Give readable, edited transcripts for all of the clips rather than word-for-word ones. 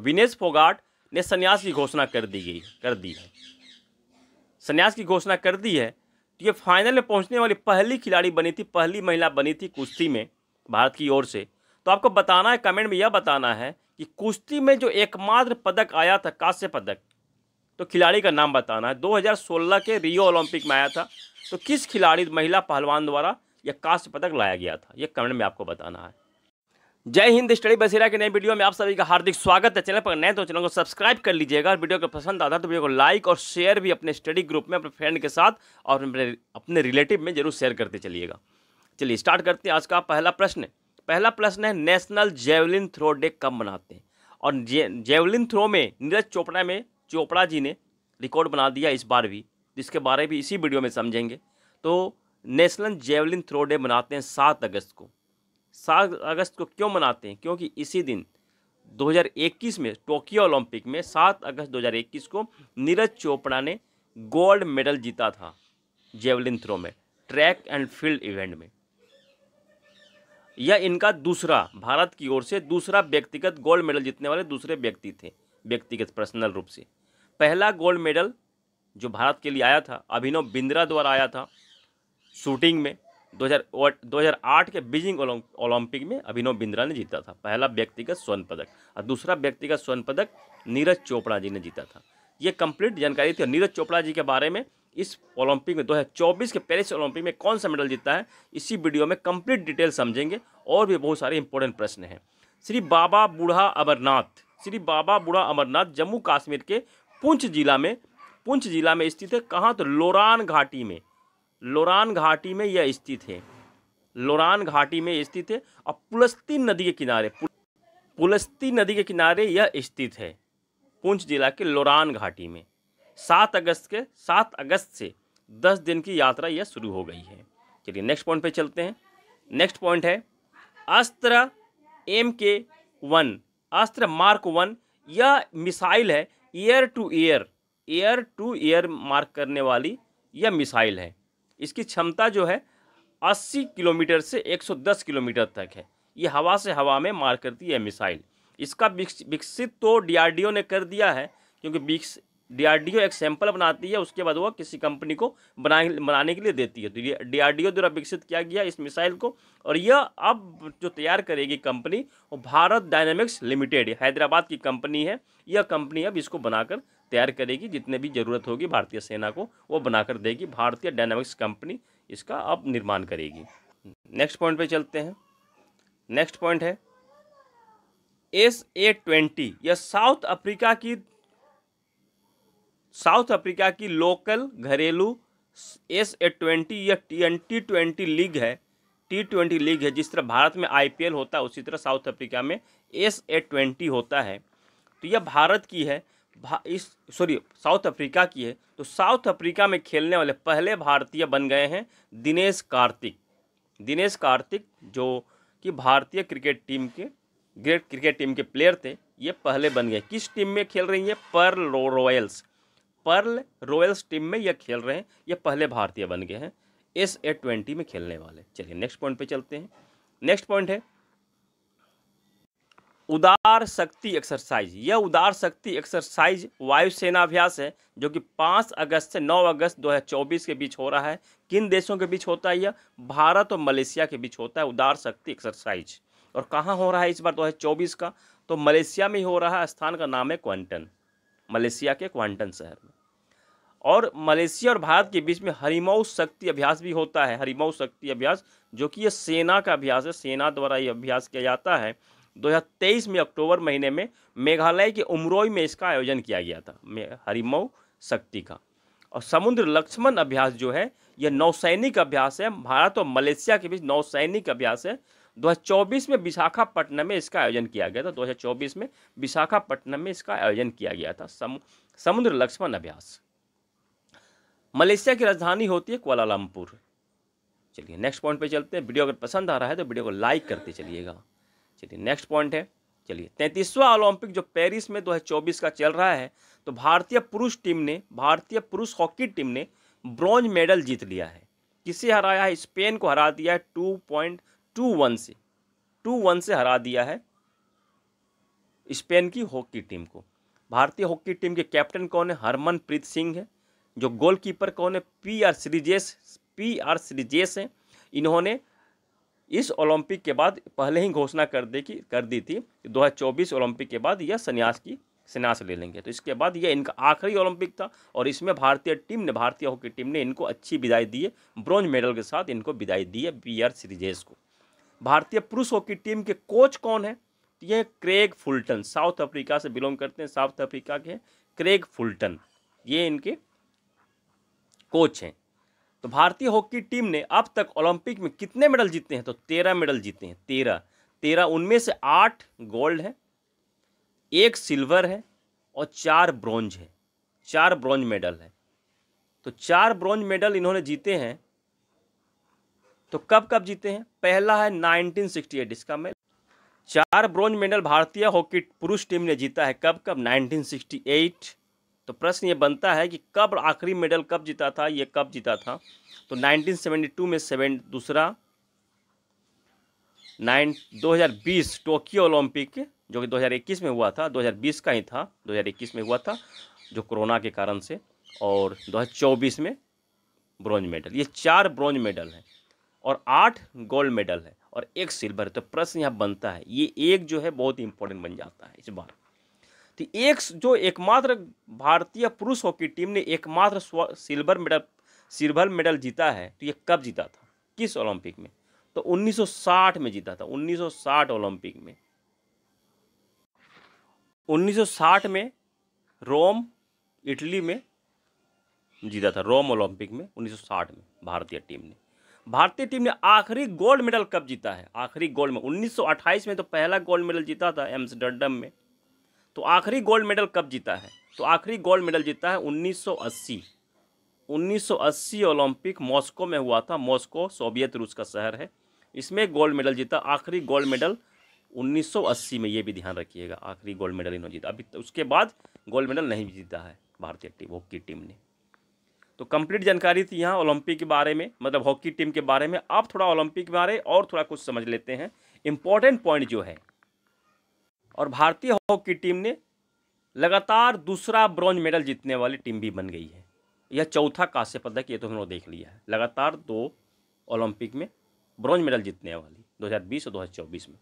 विनेश फोगाट ने संन्यास की घोषणा कर दी है। संन्यास की घोषणा कर दी है। तो ये फाइनल में पहुंचने वाली पहली खिलाड़ी बनी थी, पहली महिला बनी थी कुश्ती में भारत की ओर से। तो आपको बताना है, कमेंट में यह बताना है कि कुश्ती में जो एकमात्र पदक आया था, कांस्य पदक, तो खिलाड़ी का नाम बताना है। 2016 के रियो ओलंपिक में आया था। तो किस खिलाड़ी, महिला पहलवान द्वारा यह कांस्य पदक लाया गया था, यह कमेंट में आपको बताना है। जय हिंद। स्टडी बसेरा के नए वीडियो में आप सभी का हार्दिक स्वागत है। चैनल पर नए तो चैनल को सब्सक्राइब कर लीजिएगा और वीडियो को पसंद आता है तो वीडियो को लाइक और शेयर भी अपने स्टडी ग्रुप में, अपने फ्रेंड के साथ और अपने रिलेटिव में जरूर शेयर करते चलिएगा। चलिए स्टार्ट करते हैं आज का पहला प्रश्न। पहला प्रश्न है, नेशनल जेवलिन थ्रो डे कब मनाते हैं? और जेवलिन थ्रो में नीरज चोपड़ा जी ने रिकॉर्ड बना दिया इस बार भी, जिसके बारे में इसी वीडियो में समझेंगे। तो नेशनल जेवलिन थ्रो डे मनाते हैं 7 अगस्त को। 7 अगस्त को क्यों मनाते हैं? क्योंकि इसी दिन 2021 में टोक्यो ओलंपिक में 7 अगस्त 2021 को नीरज चोपड़ा ने गोल्ड मेडल जीता था जेवलिन थ्रो में, ट्रैक एंड फील्ड इवेंट में। यह इनका दूसरा, भारत की ओर से दूसरा व्यक्तिगत गोल्ड मेडल जीतने वाले दूसरे व्यक्ति थे, व्यक्तिगत पर्सनल रूप से। पहला गोल्ड मेडल जो भारत के लिए आया था, अभिनव बिंद्रा द्वारा आया था शूटिंग में। 2008 के बीजिंग ओलंपिक में अभिनव बिंद्रा ने जीता था पहला व्यक्तिगत स्वर्ण पदक, और दूसरा व्यक्तिगत स्वर्ण पदक नीरज चोपड़ा जी ने जीता था। ये कंप्लीट जानकारी थी। नीरज चोपड़ा जी के बारे में इस ओलंपिक में 2024 के पेरिस ओलंपिक में कौन सा मेडल जीता है, इसी वीडियो में कंप्लीट डिटेल समझेंगे। और भी बहुत सारे इंपॉर्टेंट प्रश्न हैं। श्री बाबा बूढ़ा अमरनाथ जम्मू कश्मीर के पुंछ जिला में स्थित है। कहाँ? तो लोरान घाटी में यह स्थित है। लोरान घाटी में स्थित है और पुलस्ती नदी के किनारे यह स्थित है, पुंछ जिला के लोरान घाटी में। 7 अगस्त से 10 दिन की यात्रा यह शुरू हो गई है। चलिए नेक्स्ट पॉइंट पे चलते हैं। नेक्स्ट पॉइंट है अस्त्र MK1, अस्त्र मार्क 1। यह मिसाइल है, एयर टू एयर मार्क करने वाली यह मिसाइल है। इसकी क्षमता जो है 80 किलोमीटर से 110 किलोमीटर तक है। ये हवा से हवा में मार करती है मिसाइल। इसका विकसित तो DRDO ने कर दिया है, क्योंकि DRDO एक सैंपल बनाती है, उसके बाद वो किसी कंपनी को बनाने के लिए देती है। तो ये DRDO द्वारा विकसित किया गया इस मिसाइल को। और यह अब जो तैयार करेगी कंपनी, वो भारत डायनामिक्स लिमिटेड, हैदराबाद की कंपनी है। यह कंपनी अब इसको बनाकर तैयार करेगी, जितने भी ज़रूरत होगी भारतीय सेना को वो बनाकर देगी। भारतीय डायनामिक्स कंपनी इसका अब निर्माण करेगी। नेक्स्ट पॉइंट पे चलते हैं। नेक्स्ट पॉइंट है SA-20। यह साउथ अफ्रीका की लोकल घरेलू SA-20 यह T20 लीग है। T20 लीग है। जिस तरह भारत में IPL होता है, उसी तरह साउथ अफ्रीका में SA-20 होता है। तो यह भारत की है, साउथ अफ्रीका की है। तो साउथ अफ्रीका में खेलने वाले पहले भारतीय बन गए हैं दिनेश कार्तिक, जो कि भारतीय क्रिकेट टीम के प्लेयर थे। ये पहले बन गए। किस टीम में खेल रही है? पर्ल रॉयल्स टीम में ये खेल रहे हैं। ये पहले भारतीय बन गए हैं SA-20 में खेलने वाले। चलिए नेक्स्ट पॉइंट पे चलते हैं। नेक्स्ट पॉइंट है उदार शक्ति एक्सरसाइज। यह उदार शक्ति एक्सरसाइज वायुसेना अभ्यास है, जो कि 5 अगस्त से 9 अगस्त 2024 के बीच हो रहा है। किन देशों के बीच होता है? यह भारत और मलेशिया के बीच होता है उदार शक्ति एक्सरसाइज। और कहाँ हो रहा है इस बार 2024 का? तो मलेशिया में ही हो रहा है। स्थान का नाम है क्वांटन, मलेशिया के क्वांटन शहर में। और मलेशिया और भारत के बीच में हरिमऊ शक्ति अभ्यास भी होता है। हरिमऊ शक्ति अभ्यास, जो कि यह सेना का अभ्यास है, सेना द्वारा यह अभ्यास किया जाता है। 2023 में अक्टूबर महीने में मेघालय के उमरोई में इसका आयोजन किया गया था, हरिमऊ शक्ति का। और समुद्र लक्ष्मण अभ्यास जो है, यह नौसैनिक अभ्यास है। भारत और मलेशिया के बीच नौसैनिक अभ्यास है। 2024 में विशाखापट्टनम में इसका आयोजन किया गया था। 2024 में विशाखापट्टनम में इसका आयोजन किया गया था समुद्र लक्ष्मण अभ्यास। मलेशिया की राजधानी होती है कुआलालंपुर। चलिए नेक्स्ट पॉइंट पे चलते हैं। वीडियो अगर पसंद आ रहा है तो वीडियो को लाइक करते चलिएगा। चलिए नेक्स्ट पॉइंट है, चलिए 33वां ओलंपिक जो पेरिस में 2024 का चल रहा है, तो भारतीय पुरुष हॉकी टीम ने ब्रॉन्ज मेडल जीत लिया है। किसे हराया है? स्पेन को हरा दिया है 2.21 से हरा दिया है स्पेन की हॉकी टीम को। भारतीय हॉकी टीम के कैप्टन कौन है? हरमनप्रीत सिंह है। जो गोलकीपर कौन है? पी आर श्रीजेश है। इन्होंने इस ओलंपिक के बाद पहले ही घोषणा कर दी थी कि 2024 ओलंपिक के बाद यह संन्यास ले लेंगे। तो इसके बाद यह इनका आखिरी ओलंपिक था और इसमें भारतीय हॉकी टीम ने इनको अच्छी विदाई दी है। ब्रॉन्ज मेडल के साथ इनको विदाई दी है पी आर श्रीजेश को। भारतीय पुरुष हॉकी टीम के कोच कौन है? ये क्रेग फुलटन, साउथ अफ्रीका से बिलोंग करते हैं, साउथ अफ्रीका के क्रेग फुलटन, ये इनके कोच हैं। तो भारतीय हॉकी टीम ने अब तक ओलंपिक में कितने मेडल जीते हैं? तो 13 मेडल जीते हैं। 13 उनमें से 8 गोल्ड है, 1 सिल्वर है और 4 ब्रॉन्ज है। 4 ब्रॉन्ज मेडल है। तो 4 ब्रॉन्ज मेडल इन्होंने जीते हैं। तो कब कब जीते हैं? पहला है 1968, इसका मैं 4 ब्रॉन्ज मेडल भारतीय हॉकी पुरुष टीम ने जीता है। कब कब? 1968। तो प्रश्न ये बनता है कि कब आखिरी मेडल कब जीता था, ये कब जीता था? तो 1972 में दूसरा 2020 टोक्यो ओलंपिक जो कि 2021 में हुआ था, 2020 का ही था, 2021 में हुआ था जो कोरोना के कारण से, और 2024 में ब्रॉन्ज मेडल। ये 4 ब्रॉन्ज मेडल हैं और 8 गोल्ड मेडल है और 1 सिल्वर। तो प्रश्न यहाँ बनता है, ये एक जो है बहुत ही इंपॉर्टेंट बन जाता है इस बार। तो एकमात्र भारतीय पुरुष हॉकी टीम ने एकमात्र सिल्वर मेडल जीता है, तो ये कब जीता था, किस ओलंपिक में? तो 1960 में जीता था। 1960 ओलंपिक में, 1960 में रोम इटली में जीता था। रोम ओलंपिक में 1960 में भारतीय टीम ने आखिरी गोल्ड मेडल कब जीता है? आखिरी गोल्ड में 1928 में तो पहला गोल्ड मेडल जीता था एम्स्टर्डम में। तो आखिरी गोल्ड मेडल कब जीता है? तो आखिरी गोल्ड मेडल जीता है 1980। 1980 ओलंपिक मॉस्को में हुआ था। मॉस्को सोवियत रूस का शहर है। इसमें गोल्ड मेडल जीता। आखिरी गोल्ड मेडल 1980 में, ये भी ध्यान रखिएगा, आखिरी गोल्ड मेडल इन्होंने जीता। अभी उसके बाद गोल्ड मेडल नहीं जीता है भारतीय हॉकी टीम ने। तो कंप्लीट जानकारी थी यहाँ ओलंपिक के बारे में, मतलब हॉकी टीम के बारे में। आप थोड़ा ओलंपिक के बारे और थोड़ा कुछ समझ लेते हैं, इंपॉर्टेंट पॉइंट जो है। और भारतीय हॉकी टीम ने लगातार दूसरा ब्रॉन्ज मेडल जीतने वाली टीम भी बन गई है। यह चौथा कांस्य पदक, ये तो हम लोग देख लिया है। लगातार 2 ओलंपिक में ब्रॉन्ज मेडल जीतने वाली, 2020 और 2024 में।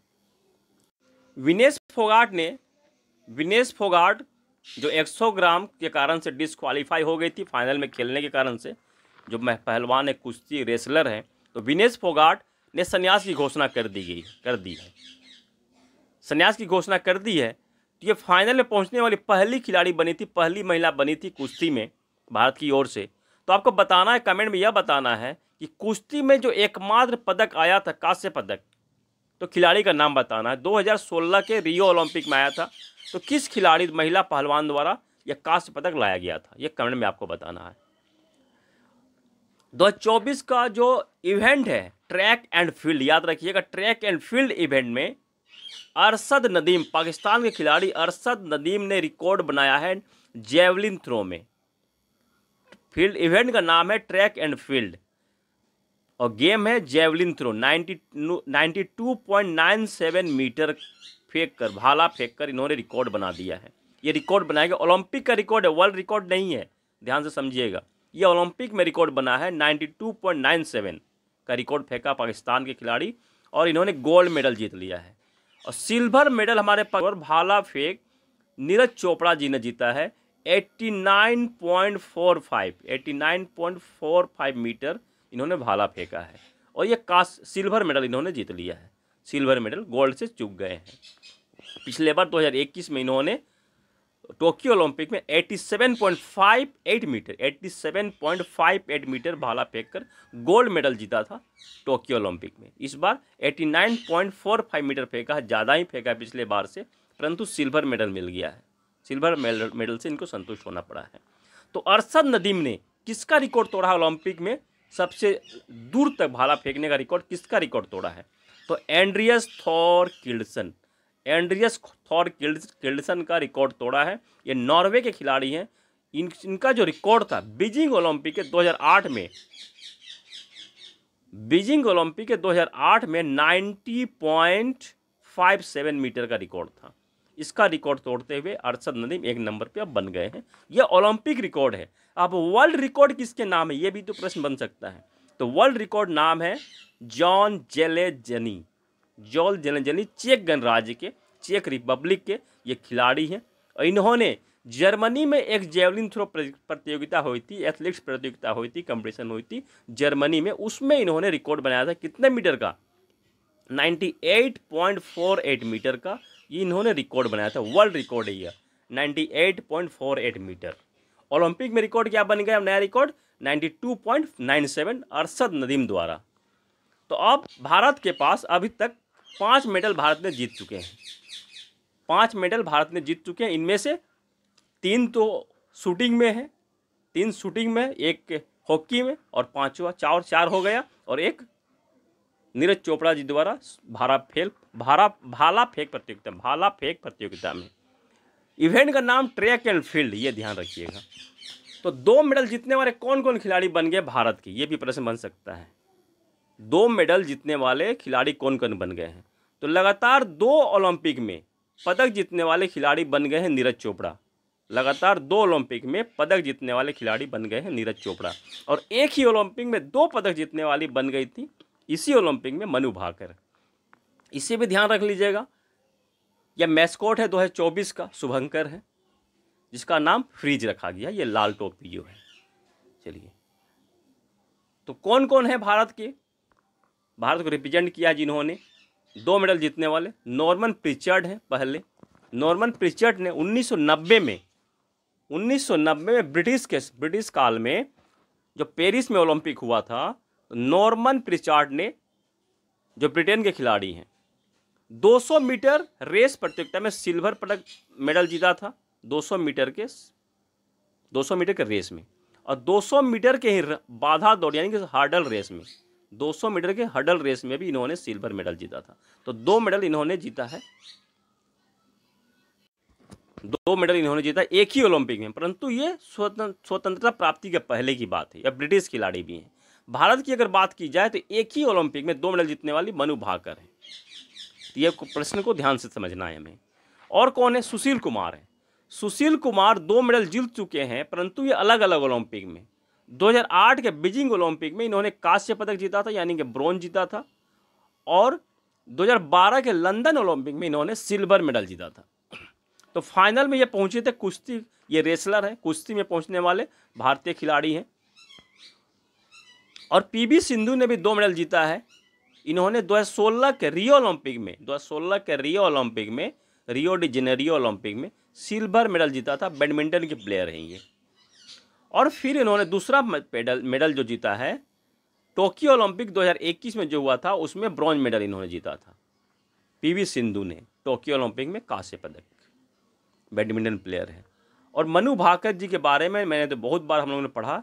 विनेश फोगाट जो 100 ग्राम के कारण से डिस्क्वालीफाई हो गई थी फाइनल में खेलने के कारण से, जो पहलवान है, कुश्ती रेसलर है, तो विनेश फोगाट ने संन्यास की घोषणा कर दी है। संन्यास की घोषणा कर दी है। तो ये फाइनल में पहुंचने वाली पहली खिलाड़ी बनी थी, पहली महिला बनी थी कुश्ती में भारत की ओर से। तो आपको बताना है, कमेंट में यह बताना है कि कुश्ती में जो एकमात्र पदक आया था, कांस्य पदक, तो खिलाड़ी का नाम बताना है। 2016 के रियो ओलंपिक में आया था। तो किस खिलाड़ी, महिला पहलवान द्वारा यह कांस्य पदक लाया गया था, यह कमेंट में आपको बताना है। 2024 का जो इवेंट है ट्रैक एंड फील्ड, याद रखिएगा, ट्रैक एंड फील्ड इवेंट में अरशद नदीम, पाकिस्तान के खिलाड़ी अरशद नदीम ने रिकॉर्ड बनाया है जेवलिन थ्रो में। फील्ड इवेंट का नाम है ट्रैक एंड फील्ड और गेम है जेवलिन थ्रो। 92.97 मीटर भाला फेंक कर इन्होंने रिकॉर्ड बना दिया है। ये रिकॉर्ड बनाएगा, ओलंपिक का रिकॉर्ड है, वर्ल्ड रिकॉर्ड नहीं है, ध्यान से समझिएगा। ये ओलंपिक में रिकॉर्ड बना है। 92.97 का रिकॉर्ड फेंका पाकिस्तान के खिलाड़ी और इन्होंने गोल्ड मेडल जीत लिया है। और सिल्वर मेडल हमारे पास भाला फेंक नीरज चोपड़ा जी ने जीता है। 89.45 मीटर इन्होंने भाला फेंका है और ये सिल्वर मेडल इन्होंने जीत लिया है। सिल्वर मेडल, गोल्ड से चूक गए हैं। पिछले बार 2021 में इन्होंने टोक्यो ओलंपिक में 87.58 मीटर भाला फेंककर गोल्ड मेडल जीता था टोक्यो ओलंपिक में। इस बार 89.45 मीटर फेंका है, ज़्यादा ही फेंका है पिछले बार से, परंतु सिल्वर मेडल मिल गया है। सिल्वर मेडल से इनको संतुष्ट होना पड़ा है। तो अरशद नदीम ने किसका रिकॉर्ड तोड़ा ओलंपिक में? सबसे दूर तक भाला फेंकने का रिकॉर्ड किसका रिकॉर्ड तोड़ा है? तो एंड्रियस थॉर किल्डसन का रिकॉर्ड तोड़ा है। ये नॉर्वे के खिलाड़ी हैं। इनका जो रिकॉर्ड था बीजिंग ओलंपिक के 2008 में 90.57 मीटर का रिकॉर्ड था। इसका रिकॉर्ड तोड़ते हुए अरशद नदीम 1 नंबर पे अब बन गए हैं। यह ओलंपिक रिकॉर्ड है। अब वर्ल्ड रिकॉर्ड किसके नाम है, ये भी तो प्रश्न बन सकता है। तो वर्ल्ड रिकॉर्ड नाम है John Zelezny. John Zelezny check गणराज्य के, चेक रिपब्लिक के ये खिलाड़ी हैं और इन्होंने जर्मनी में एक जेवलिन थ्रो प्रतियोगिता हुई थी, एथलेटिक्स प्रतियोगिता हुई थी, कंपटीशन हुई थी जर्मनी में, उसमें इन्होंने रिकॉर्ड बनाया था कितने मीटर का, 98.48 मीटर का ये इन्होंने रिकॉर्ड बनाया था। वर्ल्ड रिकॉर्ड है यह 98.48 मीटर। ओलंपिक में रिकॉर्ड क्या बन गया, नया रिकॉर्ड 92.97 अरशद नदीम द्वारा। तो अब भारत के पास अभी तक 5 मेडल भारत ने जीत चुके हैं, 5 मेडल भारत ने जीत चुके हैं। इनमें से 3 तो शूटिंग में है, 3 शूटिंग में, 1 हॉकी में और 5वां 4 हो गया, और 1 नीरज चोपड़ा जी द्वारा भाला फेंक प्रतियोगिता में। इवेंट का नाम ट्रैक एंड फील्ड, ये ध्यान रखिएगा। तो 2 मेडल जीतने वाले कौन कौन खिलाड़ी बन गए भारत के, ये भी प्रश्न बन सकता है। 2 मेडल जीतने वाले खिलाड़ी कौन कौन बन गए हैं। तो लगातार 2 ओलंपिक में पदक जीतने वाले खिलाड़ी बन गए हैं नीरज चोपड़ा। लगातार 2 ओलंपिक में पदक जीतने वाले खिलाड़ी बन गए हैं नीरज चोपड़ा। और एक ही ओलंपिक में 2 पदक जीतने वाली बन गई थी इसी ओलंपिक में मनु भाकर। इसे भी ध्यान रख लीजिएगा। यह मैस्कॉट है 2024 का, शुभंकर है, जिसका नाम फ्रीज रखा गया, ये लाल टोपी जो है। चलिए, तो कौन कौन है भारत को रिप्रेजेंट किया जिन्होंने 2 मेडल जीतने वाले। नॉर्मन प्रिचर्ड हैं पहले। नॉर्मन प्रिचर्ड ने 1990 में ब्रिटिश काल में जो पेरिस में ओलंपिक हुआ था, नॉर्मन प्रिचर्ड ने, जो ब्रिटेन के खिलाड़ी हैं, 200 मीटर रेस प्रतियोगिता में सिल्वर पदक मेडल जीता था। 200 मीटर के रेस में, और 200 मीटर के ही बाधा दौड़ यानी कि हर्डल रेस में, 200 मीटर के हर्डल रेस में भी इन्होंने सिल्वर मेडल जीता था। तो 2 मेडल इन्होंने जीता है, 2 मेडल इन्होंने जीता एक ही ओलंपिक में। परंतु ये स्वतंत्रता प्राप्ति के पहले की बात है। यह ब्रिटिश खिलाड़ी भी हैं। भारत की अगर बात की जाए तो एक ही ओलंपिक में 2 मेडल जीतने वाली मनु भाकर है। तो ये प्रश्न को ध्यान से समझना है हमें। और कौन है, सुशील कुमार है। सुशील कुमार 2 मेडल जीत चुके हैं, परंतु ये अलग अलग ओलंपिक में। 2008 के बीजिंग ओलंपिक में इन्होंने कांस्य पदक जीता था, यानी कि ब्रॉन्ज जीता था, और 2012 के लंदन ओलंपिक में इन्होंने सिल्वर मेडल जीता था। तो फाइनल में ये पहुंचे थे कुश्ती, ये रेसलर है, कुश्ती में पहुंचने वाले भारतीय खिलाड़ी हैं। और पीवी सिंधु ने भी 2 मेडल जीता है। इन्होंने 2016 के रियो डी जेनेरियो ओलंपिक में सिल्वर मेडल जीता था। बैडमिंटन के प्लेयर हैं ये। और फिर इन्होंने दूसरा मेडल जो जीता है टोक्यो ओलंपिक 2021 में जो हुआ था, उसमें ब्रॉन्ज मेडल इन्होंने जीता था। पीवी सिंधु ने टोक्यो ओलंपिक में कांस्य पदक, बैडमिंटन प्लेयर है। और मनु भाकर जी के बारे में मैंने तो बहुत बार हम लोगों ने पढ़ा।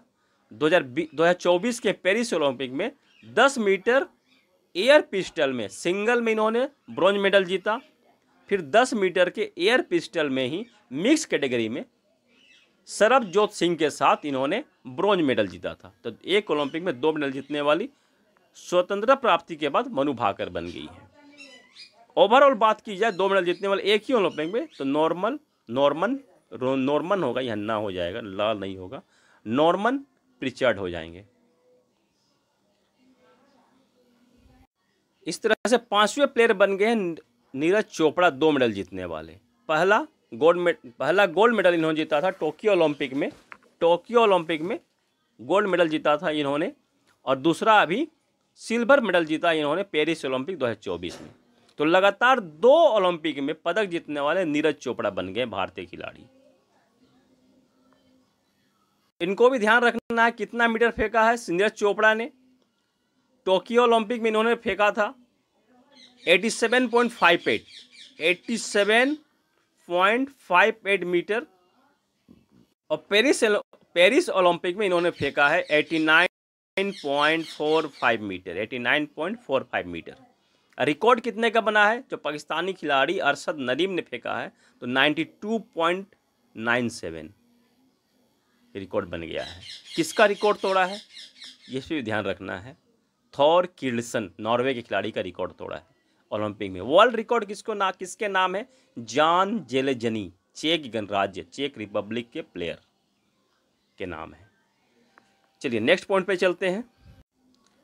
2024 के पेरिस ओलंपिक में 10 मीटर एयर पिस्टल में सिंगल में इन्होंने ब्रॉन्ज मेडल जीता। फिर 10 मीटर के एयर पिस्टल में ही मिक्स कैटेगरी में सरबजोत सिंह के साथ इन्होंने ब्रॉन्ज मेडल जीता था। तो एक ओलंपिक में 2 मेडल जीतने वाली स्वतंत्रता प्राप्ति के बाद मनु भाकर बन गई है। ओवरऑल बात की जाए 2 मेडल जीतने वाले एक ही ओलंपिक में, तो नॉर्मन होगा, यह ना हो जाएगा, लाल नहीं होगा, नॉर्मन प्रिचर्ड हो जाएंगे। इस तरह से 5वें प्लेयर बन गए हैं नीरज चोपड़ा 2 मेडल जीतने वाले। पहला गोल्ड मेडल इन्होंने जीता था टोक्यो ओलंपिक में गोल्ड मेडल जीता था इन्होंने। और दूसरा अभी सिल्वर मेडल जीता इन्होंने पेरिस ओलंपिक 2024 में। तो लगातार 2 ओलंपिक में पदक जीतने वाले नीरज चोपड़ा बन गए भारतीय खिलाड़ी। इनको भी ध्यान रखना है कितना मीटर फेंका है नीरज चोपड़ा ने। टोक्यो ओलंपिक में इन्होंने फेंका था 87.58 मीटर, और पेरिस ओलंपिक में इन्होंने फेंका है 89.45 मीटर। रिकॉर्ड कितने का बना है, जो पाकिस्तानी खिलाड़ी अरशद नदीम ने फेंका है, तो 92.97 रिकॉर्ड बन गया है। किसका रिकॉर्ड तोड़ा है, ये भी ध्यान रखना है। थॉर किर्लसन नॉर्वे के खिलाड़ी का रिकॉर्ड तोड़ा है। ओलंपिक में। वर्ल्ड रिकॉर्ड किसके नाम है? जान जेलेजनी, चेक गणराज्य, चेक रिपब्लिक के प्लेयर के नाम है। चलिए नेक्स्ट पॉइंट पे चलते हैं।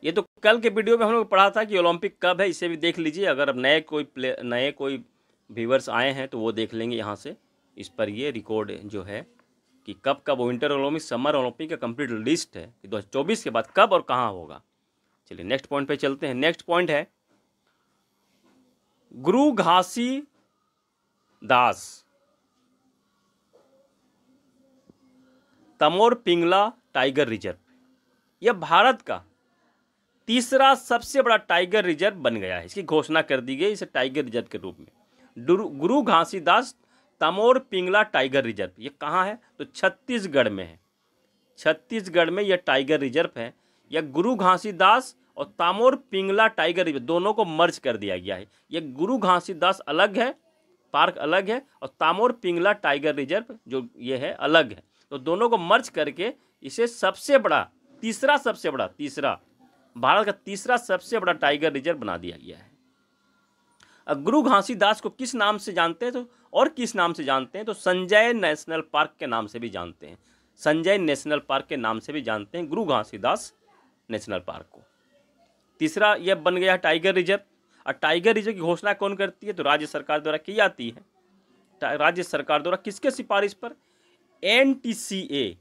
ये तो कल के वीडियो में हम लोग पढ़ा था कि ओलंपिक कब है, इसे भी देख लीजिए। अगर अब नए कोई व्यूवर्स आए हैं तो वो देख लेंगे यहाँ से। इस पर ये रिकॉर्ड जो है कि कब कब विंटर ओलंपिक, समर ओलंपिक का कंप्लीट लिस्ट है कि 2024 के बाद कब और कहाँ होगा। चलिए नेक्स्ट पॉइंट पे चलते हैं। नेक्स्ट पॉइंट है गुरु घासीदास तमोर पिंगला टाइगर रिजर्व, यह भारत का तीसरा सबसे बड़ा टाइगर रिजर्व बन गया है। इसकी घोषणा कर दी गई इसे टाइगर रिजर्व के रूप में। गुरु घासीदास तमोर पिंगला टाइगर रिजर्व, ये कहाँ है? तो छत्तीसगढ़ में है। छत्तीसगढ़ में यह टाइगर रिजर्व है। यह गुरु घासीदास और तामोर पिंगला टाइगर रिजर्व दोनों को मर्ज कर दिया गया है। यह गुरु घासीदास अलग है, पार्क अलग है, और तामोर पिंगला टाइगर रिजर्व जो ये है अलग है। तो दोनों को मर्ज करके इसे सबसे बड़ा, तीसरा भारत का तीसरा सबसे बड़ा टाइगर रिजर्व बना दिया गया है। अब गुरु घासीदास को किस नाम से जानते हैं? किस नाम से जानते हैं? तो संजय नेशनल पार्क के नाम से भी जानते हैं। संजय नेशनल पार्क के नाम से भी जानते हैं गुरु घासीदास नेशनल पार्क को। तीसरा यह बन गया टाइगर रिजर्व। और टाइगर रिजर्व की घोषणा कौन करती है? तो राज्य सरकार द्वारा की जाती है। राज्य सरकार द्वारा किसके सिफारिश पर? NTCA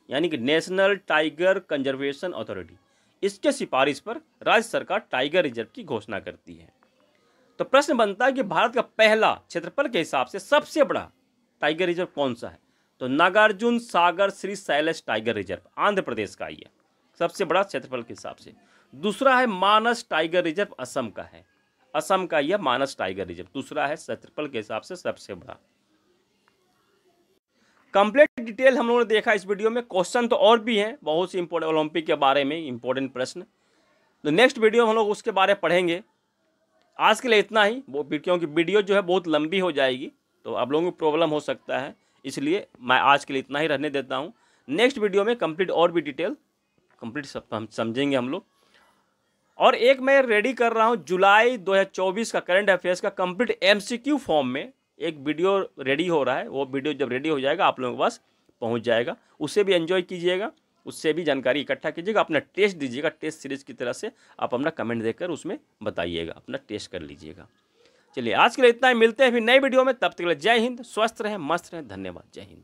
यानी कि नेशनल टाइगर कंजर्वेशन अथॉरिटी, इसके सिफारिश पर राज्य सरकार टाइगर रिजर्व की घोषणा करती है। तो प्रश्न बनता है कि भारत का पहला, क्षेत्रफल के हिसाब से सबसे बड़ा टाइगर रिजर्व कौन सा है? तो नागार्जुन सागर श्री शैलेश टाइगर रिजर्व, आंध्र प्रदेश का ही है, सबसे बड़ा क्षेत्रफल के हिसाब से। दूसरा है मानस टाइगर रिजर्व, असम का है। असम का यह मानस टाइगर रिजर्व दूसरा है, क्षेत्रफल के हिसाब से सबसे बड़ा। कंप्लीट डिटेल हम लोगों ने देखा इस वीडियो में। क्वेश्चन तो और भी हैं बहुत सी इंपॉर्टेंट ओलंपिक के बारे में, इंपॉर्टेंट प्रश्न। तो नेक्स्ट वीडियो में हम लोग उसके बारे में पढ़ेंगे। आज के लिए इतना ही, क्योंकि वीडियो जो है बहुत लंबी हो जाएगी तो आप लोगों को प्रॉब्लम हो सकता है, इसलिए मैं आज के लिए इतना ही रहने देता हूँ। नेक्स्ट वीडियो में कंप्लीट और भी डिटेल कंप्लीट सब हम समझेंगे हम लोग। और एक मैं रेडी कर रहा हूँ जुलाई 2024 का करंट अफेयर्स का कंप्लीट MCQ फॉर्म में एक वीडियो रेडी हो रहा है। वो वीडियो जब रेडी हो जाएगा आप लोगों के पास पहुंच जाएगा, उससे भी एंजॉय कीजिएगा, उससे भी जानकारी इकट्ठा कीजिएगा, अपना टेस्ट दीजिएगा। टेस्ट सीरीज की तरह से आप अपना कमेंट देकर उसमें बताइएगा, अपना टेस्ट कर लीजिएगा। चलिए आज के लिए इतना ही, मिलते हैं फिर नए वीडियो में। तब तक के लिए जय हिंद, स्वस्थ रहें, मस्त रहें, धन्यवाद, जय हिंद।